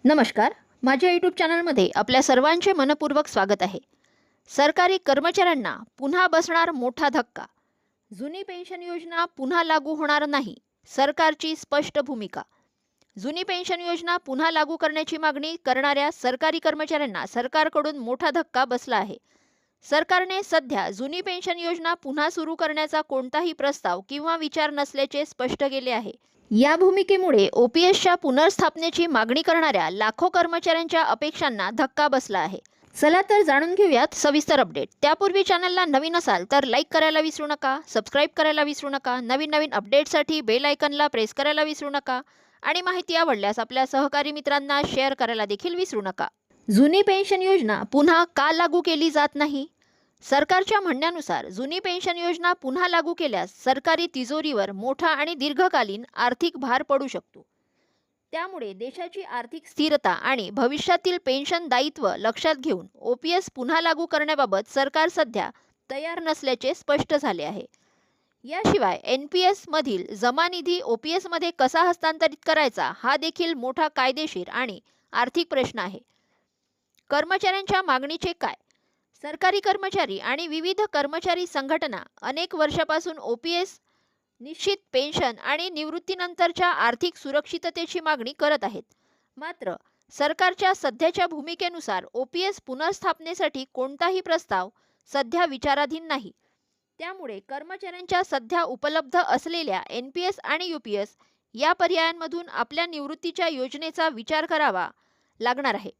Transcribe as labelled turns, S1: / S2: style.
S1: नमस्कार. माझ्या यूट्यूब चॅनलमध्ये आपल्या सर्वांचे मनपूर्वक स्वागत आहे. सरकारी कर्मचाऱ्यांना पुन्हा बसणार मोठा धक्का. जुनी पेन्शन योजना पुन्हा लागू होणार नाही. सरकारची स्पष्ट भूमिका. जुनी पेन्शन योजना पुन्हा लागू करण्याची मागणी करणाऱ्या सरकारी कर्मचाऱ्यांना सरकारकडून मोठा धक्का बसला आहे. सरकारने सध्या जुनी पेन्शन योजना पुन्हा सुरू करण्याचा कोणताही प्रस्ताव किंवा विचार नसल्याचे स्पष्ट केले आहे. या भूमिकेमुळे ओपीएसच्या पुनर्स्थापनेची मागणी करणाऱ्या लाखो कर्मचाऱ्यांच्या अपेक्षांना धक्का बसला आहे. चला तर जाणून घेऊयात सविस्तर अपडेट. त्यापूर्वी चॅनलला नवीन असाल तर लाईक करायला विसरू नका, सबस्क्राईब करायला विसरू नका, नवीन अपडेटसाठी बेल आयकॉनला प्रेस करायला विसरू नका आणि माहिती आवडल्यास आपल्या सहकारी मित्रांना शेअर करायला देखील विसरू नका. जुनी पेन्शन योजना पुन्हा का लागू केली जात नाही? सरकारच्या म्हणण्यानुसार जुनी पेन्शन योजना पुन्हा लागू केल्यास सरकारी तिजोरीवर मोठा आणि दीर्घकालीन आर्थिक भार पडू शकतो. त्यामुळे देशाची आर्थिक स्थिरता आणि भविष्यातील पेन्शन दायित्व लक्षात घेऊन ओपीएस पुन्हा लागू करण्याबाबत सरकार सध्या तयार नसल्याचे स्पष्ट झाले आहे. याशिवाय एनपीएस मधील जमा निधी ओपीएस मध्ये कसा हस्तांतरित करायचा हा देखील मोठा कायदेशीर आणि आर्थिक प्रश्न आहे. कर्मचाऱ्यांच्या मागणीचे काय? सरकारी कर्मचारी आणि विविध कर्मचारी संघटना अनेक वर्षापासून ओपीएस, निश्चित पेन्शन आणि निवृत्तीनंतरच्या आर्थिक सुरक्षिततेची मागणी करत आहेत. मात्र सरकारच्या सध्याच्या भूमिकेनुसार ओपीएस पुनर्स्थापनेसाठी कोणताही प्रस्ताव सध्या विचाराधीन नाही. त्यामुळे कर्मचाऱ्यांच्या सध्या उपलब्ध असलेल्या एनपीएस आणि यूपीएस या पर्यायांमधून आपल्या निवृत्तीच्या योजनेचा विचार करावा लागणार आहे.